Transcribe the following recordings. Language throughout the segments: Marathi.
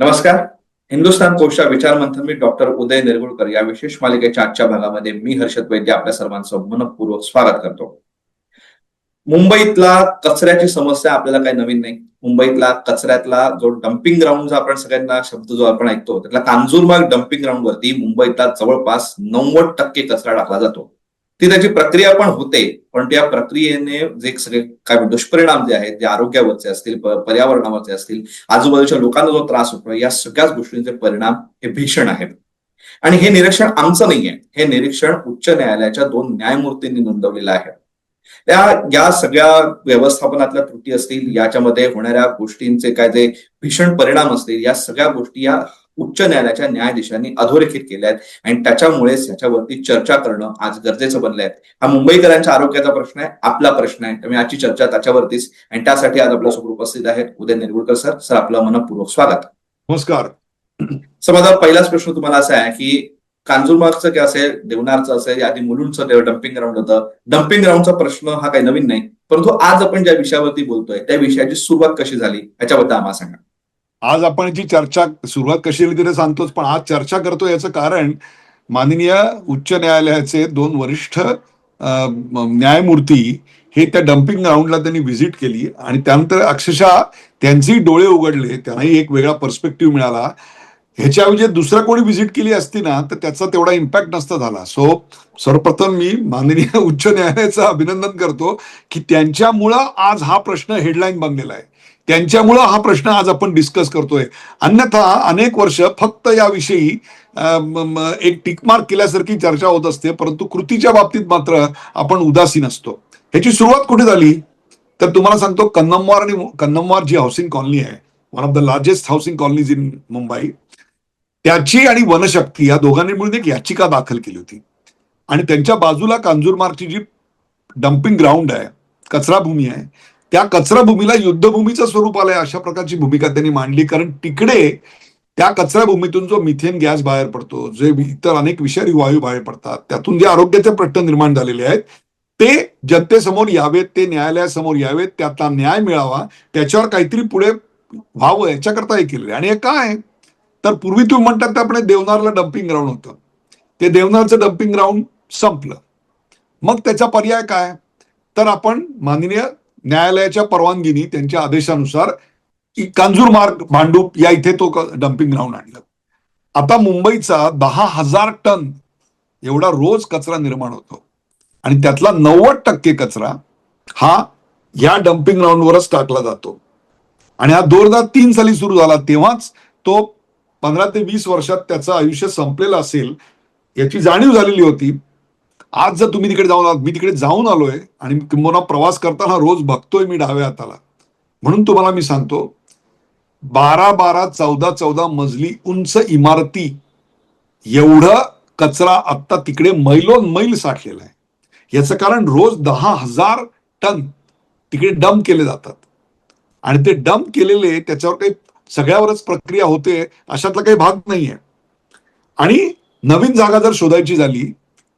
नमस्कार. हिंदुस्थान कोशा विचार मंथन मी डॉक्टर उदय निरगुडकर या विशेष मालिकेच्या आजच्या भागामध्ये मी हर्षद वैद्य आपल्या सर्वांचं मनपूर्वक स्वागत करतो. मुंबईतला कचऱ्याची समस्या आपल्याला काही नवीन नाही. मुंबईतला कचऱ्यातला जो डम्पिंग ग्राउंडचा आपण सगळ्यांना शब्द जो आपण ऐकतो त्यातला कांजूरमार्ग डम्पिंग ग्राउंड वरती मुंबईतला जवळपास 90% कचरा टाकला जातो. ती त्याची प्रक्रिया पण होते, पण त्या प्रक्रियेने जे सगळे काय दुष्परिणाम जे आहेत, जे आरोग्यावरचे असतील, पर्यावरणावरचे असतील, आजूबाजूच्या लोकांना जो त्रास होतो, या सगळ्याच गोष्टींचे परिणाम हे भीषण आहेत. आणि हे निरीक्षण आमचं नाहीये, हे निरीक्षण उच्च न्यायालयाच्या 2 न्यायमूर्तींनी नोंदवलेलं आहे. या सगळ्या व्यवस्थापनातल्या त्रुटी असतील, याच्यामध्ये होणाऱ्या गोष्टींचे काय जे भीषण परिणाम असतील, या सगळ्या गोष्टी या उच्च न्यायालयाच्या न्यायाधीशांनी अधोरेखित केल्या आहेत आणि त्याच्यामुळेच याच्यावरती चर्चा करणं आज गरजेचं बनलंय. हा मुंबईकरांच्या आरोग्याचा प्रश्न आहे, आपला प्रश्न आहे. त्यामुळे आजची चर्चा त्याच्यावरतीच आणि त्यासाठी आज आपल्यासोबत उपस्थित आहेत उदय निरगुडकर सर. सर, आपलं मनपूर्वक स्वागत. नमस्कार. सर, माझा पहिलाच प्रश्न तुम्हाला असा आहे की कांजूरमार्गचं काय असेल, देवनारचं असेल, आधी मुलुंडचं डम्पिंग ग्राउंड होतं. डम्पिंग ग्राउंडचा प्रश्न हा काही नवीन नाही, परंतु आज आपण ज्या विषयावरती बोलतोय त्या विषयाची सुरुवात कशी झाली याच्याबद्दल आम्हाला सांगा. आज आपण जी चर्चा सुरुवात कशी झाली तरी सांगतोच, पण आज चर्चा करतो याचं कारण माननीय उच्च न्यायालयाचे 2 वरिष्ठ न्यायमूर्ती हे त्या डम्पिंग ग्राउंडला त्यांनी व्हिजिट केली आणि त्यानंतर अक्षरशः त्यांचेही डोळे उघडले, त्यांनाही एक वेगळा पर्स्पेक्टिव्ह मिळाला. ह्याच्याऐवजी दुसरा कोणी व्हिजिट केली असती ना तर त्याचा तेवढा इम्पॅक्ट नसता झाला. सो सर्वप्रथम मी माननीय उच्च न्यायालयाचं अभिनंदन करतो की त्यांच्यामुळं आज हा प्रश्न हेडलाईन बनलेला आहे, त्यांच्यामुळं हा प्रश्न आज आपण डिस्कस करतोय. अन्यथा अनेक वर्ष फक्त याविषयी एक टिकमार्क केल्यासारखी चर्चा होत असते, परंतु कृतीच्या बाबतीत मात्र आपण उदासीन असतो. ह्याची सुरुवात कुठे झाली तर तुम्हाला सांगतो, कन्नमवार जी हाऊसिंग कॉलनी आहे, one of the largest housing colonies in Mumbai, त्याची आणि वनशक्ती या दोघांनी मिळून एक याचिका दाखल केली होती आणि त्यांच्या बाजूला कांजूरमार्गची जी डम्पिंग ग्राउंड आहे, कचराभूमी आहे, त्या कचराभूमीला युद्धभूमीचं स्वरूप आलंय अशा प्रकारची भूमिका त्यांनी मांडली. कारण तिकडे त्या कचराभूमीतून जो मिथेन गॅस बाहेर पडतो, जे इतर अनेक विषारी वायू बाहेर पडतात, त्यातून जे आरोग्याचे प्रश्न निर्माण झालेले आहेत ते जनतेसमोर यावेत, ते न्यायालयासमोर यावेत, त्यातला न्याय मिळावा, त्याच्यावर काहीतरी पुढे व्हावं याच्याकरता हे केलेलं. आणि हे काय तर पूर्वी तुम्ही म्हणतात आपण देवनारला डम्पिंग ग्राउंड होतं, ते देवनारचं डम्पिंग ग्राउंड संपलं. मग त्याचा पर्याय काय तर आपण माननीय न्यायालयाच्या परवानगीने त्यांच्या आदेशानुसार कांजूरमार्ग भांडूप या इथे तो डम्पिंग ग्राउंड आणलं. आता मुंबईचा 10,000 टन एवढा रोज कचरा निर्माण होतो आणि त्यातला 90% कचरा हा या डम्पिंग ग्राउंडवरच टाकला जातो. आणि हा 2003 साली सुरू झाला, तेव्हाच तो 15 ते 20 वर्षात त्याचं आयुष्य संपलेलं असेल याची जाणीव झालेली होती. आज जर तुम्ही तिकडे जाऊन आलात, मी तिकडे जाऊन आलोय आणि किंबहुना प्रवास करताना रोज बघतोय मी डाव्या हाताला, म्हणून तुम्हाला मी सांगतो 12-12, 14-14 मजली उंच इमारती एवढं कचरा आता तिकडे मैलोनमैल साठलेला आहे. याचं कारण रोज 10,000 टन तिकडे डंप केले जातात आणि ते डंप केलेले त्याच्यावर काही सगळ्यावरच प्रक्रिया होते अशातला काही भाग नाहीये. आणि नवीन जागा जर शोधायची झाली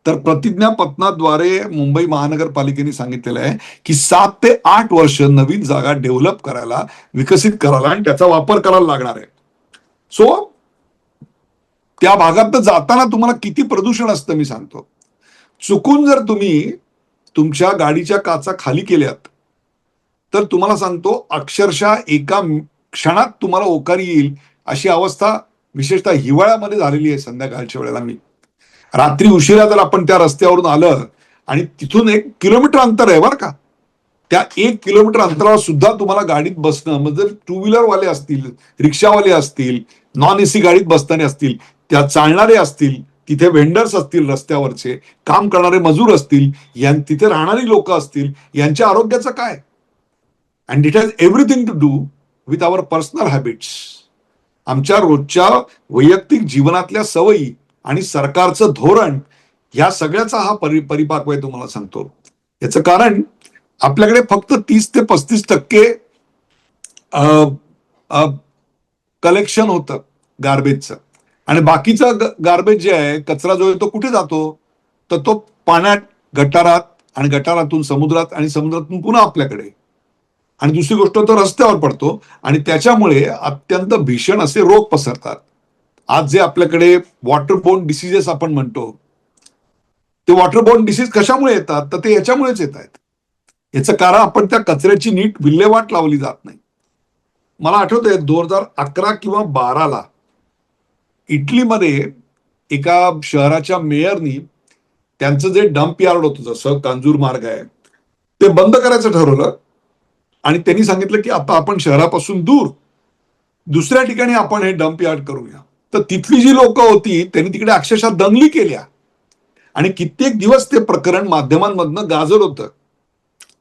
तर प्रतिज्ञापत्राद्वारे मुंबई महानगरपालिकेने सांगितलेलं आहे की 7 ते 8 वर्ष नवीन जागा डेव्हलप करायला, विकसित करायला आणि त्याचा वापर करायला लागणार आहे. सो त्या भागात जाताना तुम्हाला किती प्रदूषण असतं मी सांगतो. चुकून जर तुम्ही तुमच्या गाडीच्या काचा खाली केल्यात तर तुम्हाला सांगतो अक्षरशः एका क्षणात तुम्हाला ओकारी येईल अशी अवस्था विशेषतः हिवाळ्यामध्ये झालेली आहे. संध्याकाळच्या वेळेला मी रात्री उशिरा जर आपण त्या रस्त्यावरून आलं आणि तिथून 1 किलोमीटर अंतर आहे बरं का, त्या 1 किलोमीटर अंतरावर सुद्धा तुम्हाला गाडीत बसणं, म्हणजे टू व्हीलरवाले असतील, रिक्षावाले असतील, नॉन एसी गाडीत बसणारे असतील, त्या चालणारे असतील, तिथे व्हेंडर्स असतील, रस्त्यावरचे काम करणारे मजूर असतील, तिथे राहणारी लोक असतील, यांच्या आरोग्याचं काय. And it has everything to do with our personal habits. आमच्या रोजच्या वैयक्तिक जीवनातल्या सवयी आणि सरकारचं धोरण या सगळ्याचा हा परिपाक आहे. तुम्हाला सांगतो याचं कारण आपल्याकडे फक्त 30 ते 35% कलेक्शन होतं गार्बेजचं आणि बाकीचं गार्बेज जे आहे, कचरा जो आहे तो कुठे जातो तर तो पाण्यात, गटारात आणि गटारातून समुद्रात आणि समुद्रातून पुन्हा आपल्याकडे. आणि दुसरी गोष्ट तो रस्त्यावर पडतो आणि त्याच्यामुळे अत्यंत भीषण असे रोग पसरतात. आज जे आपल्याकडे वॉटरबोर्न डिसीजेस आपण म्हणतो, ते वॉटरबोर्न डिसीज कशामुळे येतात? तर ते याच्यामुळेच येत आहेत. याचं कारण आपण त्या कचऱ्याची नीट विल्हेवाट लावली जात नाही. मला आठवतंय 2011 किंवा 12ला इटलीमध्ये एका शहराच्या मेयरनी त्यांचं जे डम्प यार्ड होतं, जसं कांजूर मार्ग आहे, ते बंद करायचं ठरवलं आणि त्यांनी सांगितलं की आता आपण शहरापासून दूर दुसऱ्या ठिकाणी आपण हे डम्प यार्ड करूया. तर तिथली जी लोक होती त्यांनी तिकडे अक्षरशः दंगली केल्या आणि कित्येक दिवस ते प्रकरण माध्यमांमधनं गाजत होतं.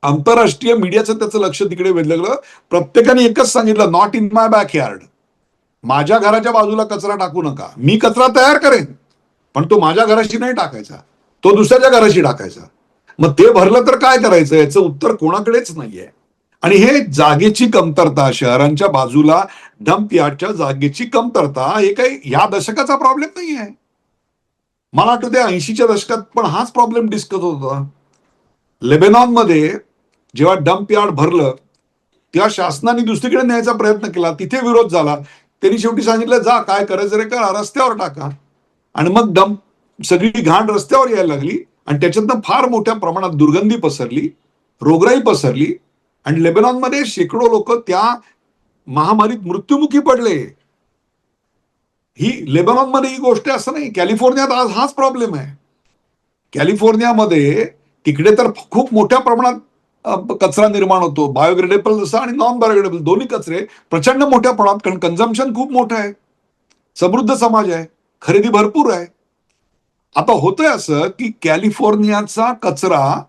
आंतरराष्ट्रीय मीडियाचं त्याचं लक्ष तिकडे वेधलं. प्रत्येकाने एकच सांगितलं, not in my back yard. माझ्या घराच्या बाजूला कचरा टाकू नका. मी कचरा तयार करेन, पण तो माझ्या घराशी नाही टाकायचा, तो दुसऱ्याच्या घराशी टाकायचा. मग ते भरलं तर काय करायचं, याचं उत्तर कोणाकडेच नाहीये. आणि हे जागेची कमतरता, शहरांच्या बाजूला डम्प यार्डच्या जागेची कमतरता, हे काही या दशकाचा प्रॉब्लेम नाही आहे. मला आठवते 80च्या दशकात पण हाच प्रॉब्लेम डिस्कस होता. लेबेनॉनमध्ये जेव्हा डम्प यार्ड भरलं तेव्हा शासनाने दुसरीकडे न्यायचा प्रयत्न केला, तिथे विरोध झाला. त्यांनी शेवटी सांगितलं, जा काय करायचं रे करा, रस्त्यावर टाका. आणि मग सगळी घाण रस्त्यावर यायला लागली आणि त्याच्यातनं फार मोठ्या प्रमाणात दुर्गंधी पसरली, रोगराई पसरली आणि लेबनॉनमध्ये शेकडो लोक त्या महामारीत मृत्युमुखी पडले. ही लेबनॉनमध्ये ही गोष्ट असं नाही, कॅलिफोर्नियात आज हाच प्रॉब्लेम आहे. कॅलिफोर्नियामध्ये तिकडे तर खूप मोठ्या प्रमाणात कचरा निर्माण होतो, बायोग्रेडेबल जसा आणि नॉन बायोग्रेडेबल दोन्ही कचरे प्रचंड मोठ्या प्रमाणात, कारण कन्झम्पशन खूप मोठं आहे, समृद्ध समाज आहे, खरेदी भरपूर आहे. आता होतंय असं की कॅलिफोर्नियाचा कचरा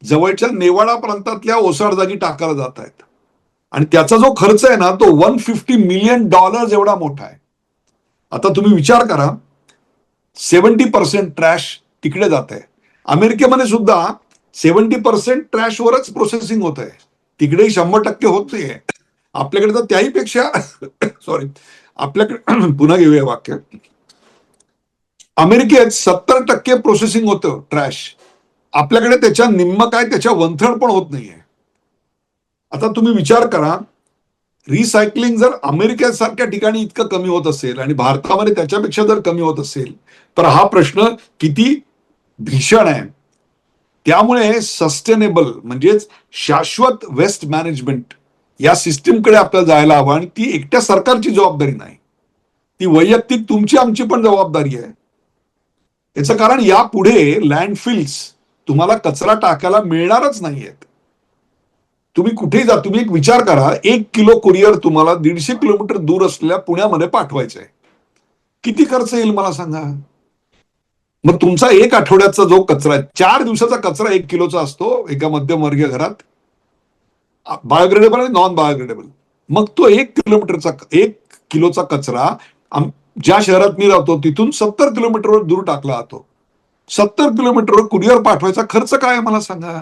जवळच्या नेवाडा प्रांतातल्या ओसाड जागी टाकायला जात आहेत आणि त्याचा जो खर्च आहे ना, तो $150 मिलियन एवढा मोठा आहे. आता तुम्ही विचार करा, 70% ट्रॅश तिकडे जात आहे. अमेरिकेमध्ये सुद्धा 70% ट्रॅशवरच प्रोसेसिंग होत आहे, तिकडेही 100% होत नाहीये. आपल्याकडे तर त्याही पेक्षा सॉरी, आपल्याकडे पुन्हा घेऊया वाक्य. अमेरिकेत 70% प्रोसेसिंग होतं ट्रॅश, आपल्याकडे त्याच्या निम्म काय, त्याच्या 1/3 पण होत नाहीये. आता तुम्ही विचार करा, रिसायकलिंग जर अमेरिकेसारख्या ठिकाणी इतकं कमी होत असेल आणि भारतामध्ये त्याच्यापेक्षा जर कमी होत असेल, तर हा प्रश्न किती भीषण आहे. त्यामुळे सस्टेनेबल म्हणजेच शाश्वत वेस्ट मॅनेजमेंट या सिस्टीमकडे आपल्याला जायला हवं आणि ती एकट्या सरकारची जबाबदारी नाही, ती वैयक्तिक तुमची आमची पण जबाबदारी आहे. याचं कारण यापुढे लँडफिल्स तुम्हाला कचरा टाकायला मिळणारच नाहीयेत. तुम्ही कुठेही जा, तुम्ही एक विचार करा, 1 किलो कुरिअर तुम्हाला 150 किलोमीटर दूर असलेल्या पुण्यामध्ये पाठवायचं आहे, किती खर्च येईल मला सांगा. मग तुमचा 1 आठवड्याचा जो कचरा, 4 दिवसाचा कचरा 1 किलोचा असतो एका मध्यमवर्गीय घरात, बायोग्रेडेबल आणि नॉन बायोग्रेडेबल. मग तो 1 किलोचा कचरा ज्या शहरात मी राहतो तिथून 70 किलोमीटरवर दूर टाकला जातो. 70 किलोमीटरवर कुरिअर पाठवायचा खर्च काय आहे मला सांगा.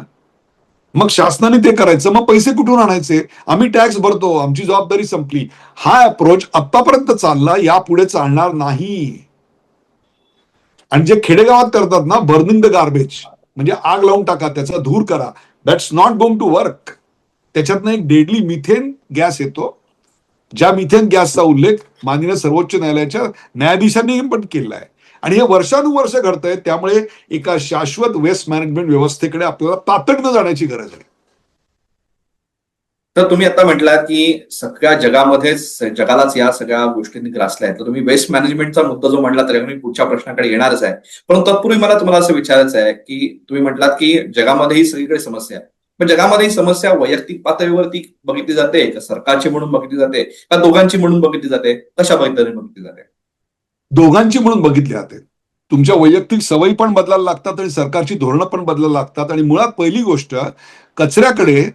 मग शासनाने ते करायचं, मग पैसे कुठून आणायचे? आम्ही टॅक्स भरतो, आमची जबाबदारी संपली. हा अप्रोच आतापर्यंत चालला, यापुढे चालणार नाही. आणि जे खेडेगावात करतात ना, बर्निंग द गार्बेज, म्हणजे आग लावून टाका, त्याचा धूर करा, that's not going to work. त्याच्यातनं एक डेडली मिथेन गॅस येतो, ज्या मिथेन गॅसचा उल्लेख माननीय सर्वोच्च न्यायालयाच्या न्यायाधीशांनी पण केला आहे. आणि हे वर्षानुवर्ष घडतंय. त्यामुळे एका शाश्वत वेस्ट मॅनेजमेंट व्यवस्थेकडे आपल्याला तातडीनं जाण्याची गरज आहे. तर तुम्ही आता म्हटलात की सगळ्या जगामध्येच, जगालाच या सगळ्या गोष्टींनी ग्रासल्या आहेत. तर तुम्ही वेस्ट मॅनेजमेंटचा मुद्दा जो म्हणला तर मी पुढच्या प्रश्नाकडे येणारच आहे. पण तत्पूर्वी मला तुम्हाला असं विचारायचं आहे की तुम्ही म्हटलात की जगामध्ये ही सगळीकडे समस्या आहे, पण जगामध्ये ही समस्या वैयक्तिक पातळीवरती बघितली जाते का सरकारची म्हणून बघितली जाते का दोघांची म्हणून बघितली जाते, कशा पद्धतीने बघितली जाते? दोघांची म्हणून बघितली जाते. तुमच्या वैयक्तिक सवयी पण बदलायला लागतात आणि सरकारची धोरणं पण बदलायला लागतात. आणि मुळात पहिली गोष्ट, कचऱ्याकडे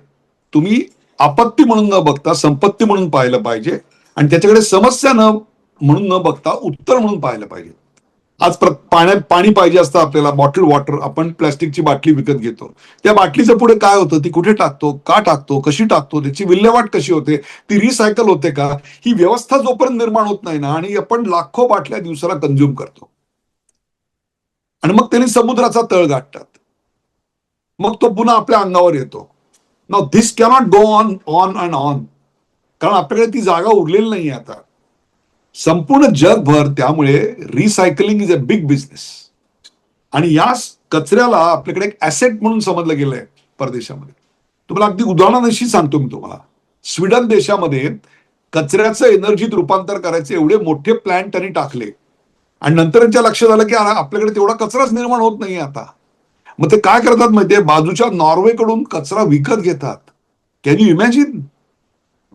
तुम्ही आपत्ती म्हणून न बघता संपत्ती म्हणून पाहिलं पाहिजे आणि त्याच्याकडे समस्या म्हणून न बघता उत्तर म्हणून पाहिलं पाहिजे. आज पाणी पाहिजे असतं आपल्याला, बॉटल वॉटर, आपण प्लॅस्टिकची बाटली विकत घेतो, त्या बाटलीचं पुढे काय होतं, ती कुठे टाकतो, का टाकतो, कशी टाकतो, त्याची विल्हेवाट कशी होते, ती रिसायकल होते का, ही व्यवस्था जोपर्यंत निर्माण होत नाही ना, आणि आपण लाखो बाटल्या दिवसाला कंझ्युम करतो आणि मग त्यांनी समुद्राचा तळ गाठतात, मग तो पुन्हा आपल्या अंगावर येतो. Now this cannot go on on and on, कारण आपल्याकडे ती जागा उरलेली नाही आता संपूर्ण जगभर. त्यामुळे recycling is a big business, आणि या कचऱ्याला आपल्याकडे एक ऍसेट म्हणून समजलं गेलंय परदेशामध्ये. तुम्हाला अगदी उदाहरणाशी सांगतो मी तुम्हाला. स्वीडन देशामध्ये कचऱ्याचं एनर्जीत रूपांतर करायचे एवढे मोठे प्लॅन त्यांनी टाकले, आणि नंतर त्यांच्या लक्षात आलं की आपल्याकडे तेवढा कचराच निर्माण होत नाही आता. मग ते काय करतात माहितीये, बाजूच्या नॉर्वेकडून कचरा विकत घेतात. Can you imagine?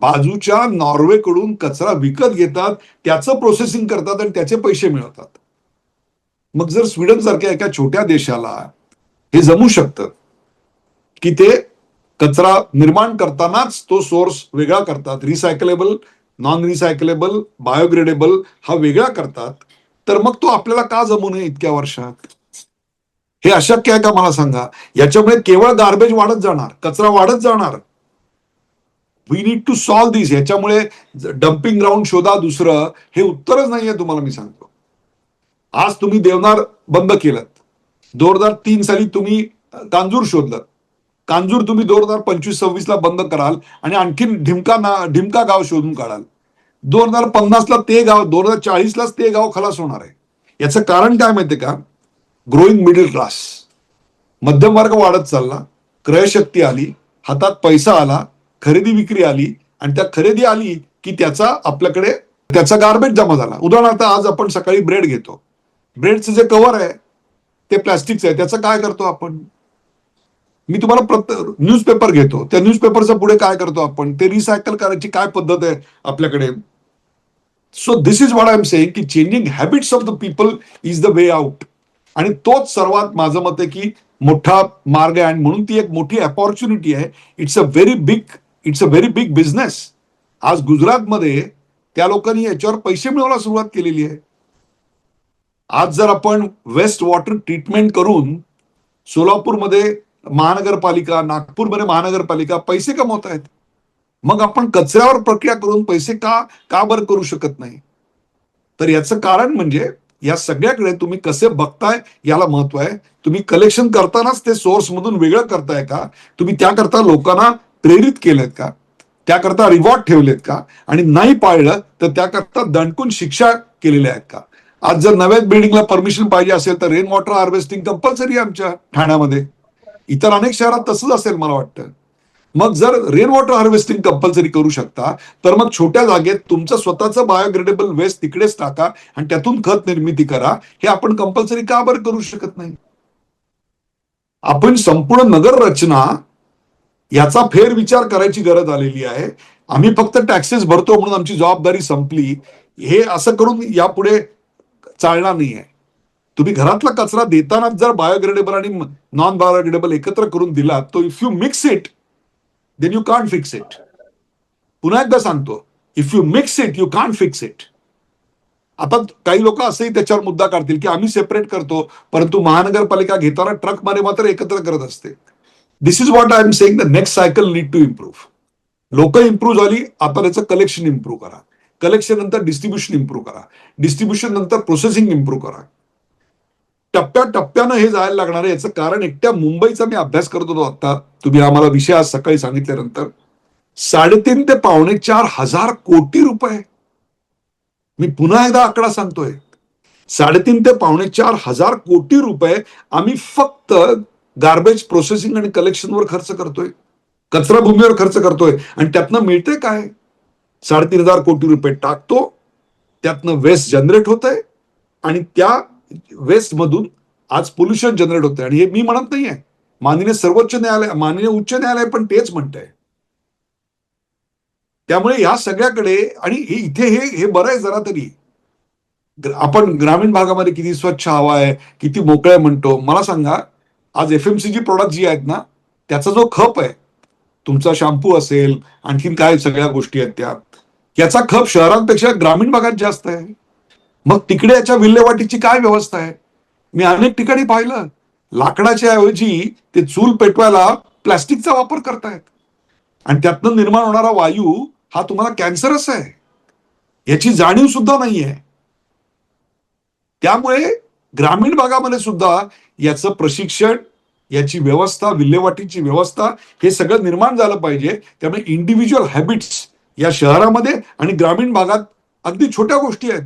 बाजूच्या नॉर्वेकडून कचरा विकत घेतात, त्याचं प्रोसेसिंग करतात आणि त्याचे पैसे मिळवतात. मग जर स्वीडन सारख्या एका छोट्या देशाला हे जमू शकतं की ते कचरा निर्माण करतानाच तो सोर्स वेगळा करतात, रिसायकलेबल, नॉन रिसायकलेबल, बायोग्रेडेबल हा वेगळा करतात, तर मग तो आपल्याला का जमू नये इतक्या वर्षात? हे अशक्य आहे का मला सांगा? याच्यामुळे केवळ गार्बेज वाढत जाणार, कचरा वाढत जाणार. वी नीड टू सॉल्व्ह दिस. याच्यामुळे डम्पिंग ग्राउंड शोधा दुसरं, हे उत्तरच नाहीये तुम्हाला मी सांगतो. आज तुम्ही देवनार बंद केलं, 2003 साली तुम्ही कांजूर शोधलं, कांजूर तुम्ही 2025-26 ला बंद कराल आणि आणखीन ढिमका गाव शोधून काढाल. 2050 ला ते गाव, 2040 लाच ते गाव खलास होणार आहे. याचं कारण काय माहितीये का? Growing middle class. मध्यम वर्ग वाढत चालला, क्रयशक्ती आली, हातात पैसा आला, खरेदी विक्री आली, आणि त्या खरेदी आली की त्याचा आपल्याकडे त्याचा गार्बेज जमा झाला. उदाहरणार्थ आज आपण सकाळी ब्रेड घेतो, ब्रेडचं जे कव्हर आहे ते प्लॅस्टिकचं आहे, त्याचं काय करतो आपण? मी तुम्हाला न्यूजपेपर घेतो, त्या न्यूजपेपरच्या पुढे काय करतो आपण? ते रिसायकल करायची काय पद्धत आहे आपल्याकडे? So this is what I am saying की changing habits of the people is the way out. आणि तोच सर्वात माझं मत आहे की मोठा मार्ग आहे, आणि म्हणून ती एक मोठी अपॉर्च्युनिटी आहे. It's a very big business. आज गुजरातमध्ये त्या लोकांनी याच्यावर पैसे मिळवायला सुरुवात केलेली आहे. आज जर आपण वेस्ट वॉटर ट्रीटमेंट करून सोलापूरमध्ये महानगरपालिका, नागपूरमध्ये महानगरपालिका पैसे कमवत आहेत, मग आपण कचऱ्यावर प्रक्रिया करून पैसे का बरं करू शकत नाही? तर याचं कारण म्हणजे या सगळ्याकडे तुम्ही कसे बघताय याला महत्व आहे. तुम्ही कलेक्शन करतानाच ते सोर्स मधून वेगळं करताय का? तुम्ही त्याकरता लोकांना प्रेरित केलेत का? त्याकरता रिवॉर्ड ठेवलेत का? आणि नाही पाळलं तर त्याकरता दणकून शिक्षा केलेल्या आहेत का? आज जर नव्या बिल्डिंगला परमिशन पाहिजे असेल तर रेन वॉटर हार्वेस्टिंग कंपल्सरी आहे आमच्या ठाण्यामध्ये. इतर अनेक शहरात तसंच असेल मला वाटतं. मग जर रेन वॉटर हार्वेस्टिंग कंपल्सरी करू शकता, तर मग छोट्या जागेत तुमचं स्वतःचं बायोग्रेडेबल वेस्ट तिकडेच टाका आणि त्यातून खत निर्मिती करा. हे आपण कंपल्सरी का बरं करू शकत नाही? आपण संपूर्ण नगर रचना याचा फेरविचार करायची गरज आलेली आहे. आम्ही फक्त टॅक्सेस भरतो म्हणून आमची जबाबदारी संपली, हे असं करून यापुढे चालणार नाहीये. तुम्ही घरातला कचरा देताना जर बायोग्रेडेबल आणि नॉन बायोग्रेडेबल एकत्र करून दिला, तो if you mix it then you can't fix it. पुन्हा एकदा सांगतो, if you mix it you can't fix it. आता काही लोक असंही त्याच्यावर मुद्दा काढतील की आम्ही सेपरेट करतो, परंतु महानगरपालिका घेताना ट्रकमध्ये मात्र एकत्र करत असते. This is what I am saying, the next cycle need to improve. लोक इम्प्रूव्ह झाली, आता त्याचं कलेक्शन इम्प्रूव्ह करा, कलेक्शन नंतर डिस्ट्रीब्युशन इम्प्रूव्ह करा, डिस्ट्रीब्युशन नंतर प्रोसेसिंग इम्प्रूव्ह करा. टप्प्याटप्प्यानं हे जायला लागणार आहे. याचं कारण एकट्या मुंबईचा मी अभ्यास करत होतो आता, तुम्ही आम्हाला विषय आज सकाळी सांगितल्यानंतर, 3.5 ते 4.25 हजार कोटी रुपये. मी पुन्हा एकदा आकडा सांगतोय, 3.5 ते 4.25 हजार कोटी रुपये आम्ही फक्त गार्बेज प्रोसेसिंग आणि कलेक्शनवर खर्च करतोय, कचरा भूमीवर खर्च करतोय. आणि त्यातनं मिळतंय काय? 3.5 हजार कोटी रुपये टाकतो, त्यातनं वेस्ट जनरेट होत आहे, आणि त्या वेस्ट मधून आज पोल्युशन जनरेट होत आहे. आणि हे मी म्हणत नाहीये, माननीय सर्वोच्च न्यायालय, माननीय उच्च न्यायालय पण तेच म्हणतंय. त्यामुळे या सगळ्याकडे, आणि इथे हे बरं आहे जरा तरी, आपण ग्रामीण भागामध्ये किती स्वच्छ हवा आहे, किती मोकळ्या म्हणतो. मला सांगा, आज एफएमसीजी प्रोडक्ट जी आहेत ना, त्याचा जो खप आहे, तुमचा शॅम्पू असेल, आणखीन काय सगळ्या गोष्टी आहेत त्या, याचा खप शहरांपेक्षा ग्रामीण भागात जास्त आहे. मग तिकडे याच्या विल्हेवाटीची काय व्यवस्था आहे? मी अनेक ठिकाणी पाहिलं, लाकडाच्या ऐवजी ते चूल पेटवायला प्लास्टिकचा वापर करतायत, आणि त्यातनं निर्माण होणारा वायू हा तुम्हाला कॅन्सरस आहे, याची जाणीव सुद्धा नाहीये. त्यामुळे ग्रामीण भागामध्ये सुद्धा याचं प्रशिक्षण याची व्यवस्था, विल्हेवाटीची व्यवस्था, हे सगळं निर्माण झालं पाहिजे. त्यामुळे इंडिव्हिज्युअल हॅबिट्स या शहरामध्ये आणि ग्रामीण भागात अगदी छोट्या गोष्टी आहेत.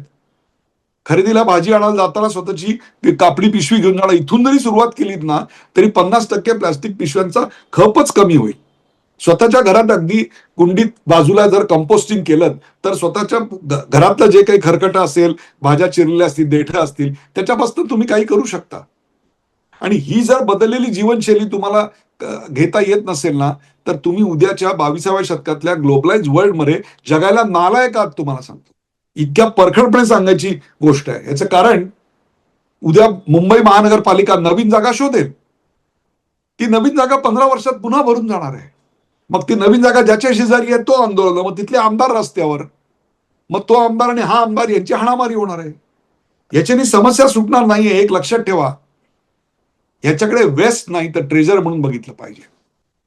खरेदीला भाजी आणायला जाताना स्वतःची कापडी पिशवी घेऊन जाणं, इथून जरी सुरुवात केलीत ना तरी 50% प्लास्टिक पिशव्यांचा खपच कमी होईल. स्वतःच्या घरात अगदी कुंडीत बाजूला जर कंपोस्टिंग केलं तर स्वतःच्या घरातलं जे काही खरकटं असेल, भाज्या चिरलेल्या असतील, देठं असतील, त्याच्यापासून तुम्ही काही करू शकता. आणि ही जर बदललेली जीवनशैली तुम्हाला घेता येत नसेल ना तर तुम्ही उद्याच्या 22व्या शतकातल्या ग्लोबलाइज वर्ल्डमध्ये जगायला नालायक आहात, तुम्हाला सांगतो. इतक्या परखडपणे सांगायची गोष्ट आहे. याचं कारण, उद्या मुंबई महानगरपालिका नवीन जागा शोधेल. ती नवीन जागा 15 वर्षात पुन्हा भरून जाणार आहे. मग ती नवीन जागा ज्याच्या शेजारी आहे तो आंदोलन, मग तिथले आमदार रस्त्यावर, मग तो आमदार आणि हा आमदार यांची हाणामारी होणार आहे. याच्याने समस्या सुटणार नाहीये, एक लक्षात ठेवा. याच्याकडे वेस्ट नाही तर ट्रेजर म्हणून बघितलं पाहिजे.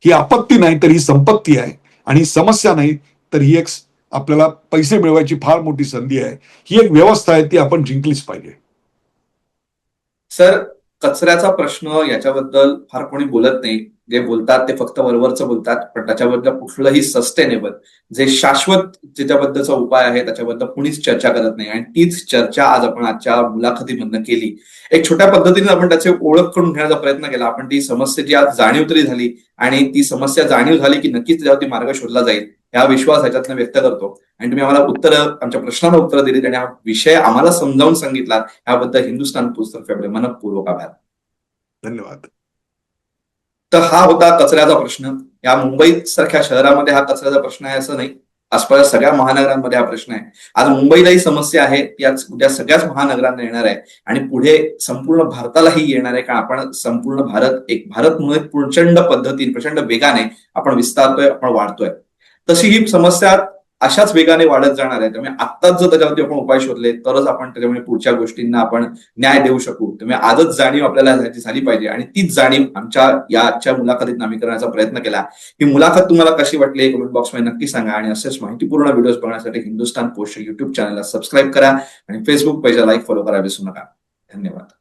ही आपत्ती नाही तर ही संपत्ती आहे, आणि समस्या नाही तर ही एक आपल्याला पैसे मिळवायची फार मोठी संधी आहे. ही एक व्यवस्था आहे, ती आपण जिंकलीच पाहिजे. सर, कचऱ्याचा प्रश्न याच्याबद्दल फार कोणी बोलत नाही. जे बोलतात ते फक्त वरवरचं बोलतात, पण त्याच्याबद्दल कुठलंही सस्टेनेबल, जे शाश्वत ज्याच्याबद्दलचा उपाय आहे त्याच्याबद्दल कुणीच चर्चा करत नाही. आणि तीच चर्चा आज आपण आजच्या मुलाखतीमधनं केली. एक छोट्या पद्धतीने आपण त्याची ओळख करून घेण्याचा प्रयत्न केला. आपण ती समस्येची आज जाणीव तरी झाली, आणि ती समस्या जाणीव झाली की नक्कीच त्याच्यावरती मार्ग शोधला जाईल, हा विश्वास ह्याच्यातनं व्यक्त करतो. आणि तुम्ही आम्हाला आमच्या प्रश्नांना उत्तरं दिलीत आणि हा विषय आम्हाला समजावून सांगितला, याबद्दल हिंदुस्थान पोस्टतर्फे आपले मनःपूर्वक आभार. धन्यवाद. तर हा होता कचऱ्याचा प्रश्न. या मुंबईत सारख्या शहरामध्ये हा कचऱ्याचा प्रश्न आहे असं नाही, आसपास सगळ्या महानगरांमध्ये हा प्रश्न आहे. आज मुंबईला ही समस्या आहे, याच उद्या सगळ्याच महानगरांना येणार आहे, आणि पुढे संपूर्ण भारतालाही येणार आहे. कारण आपण संपूर्ण भारत म्हणून प्रचंड पद्धतीने, प्रचंड वेगाने आपण विस्तारतोय, आपण वाढतोय. तशी ही समस्या अशाच वेगाने वाढत जाणार आहे. त्यामुळे आत्ताच जर त्याच्यावरती आपण उपाय शोधले तरच आपण त्याच्यामुळे पुढच्या गोष्टींना आपण न्याय देऊ शकू. त्यामुळे आजच जाणीव आपल्याला झाली पाहिजे, आणि तीच जाणीव आमच्या या आजच्या मुलाखतीत आम्ही करण्याचा प्रयत्न केला. ही मुलाखत तुम्हाला कशी वाटली कमेंट बॉक्समध्ये नक्की सांगा, आणि असेच माहितीपूर्ण व्हिडिओज बघण्यासाठी हिंदुस्थान पोस्ट युट्यूब चॅनलला सबस्क्राईब करा, आणि फेसबुक पेजला लाईक, फॉलो करायला विसरू नका. धन्यवाद.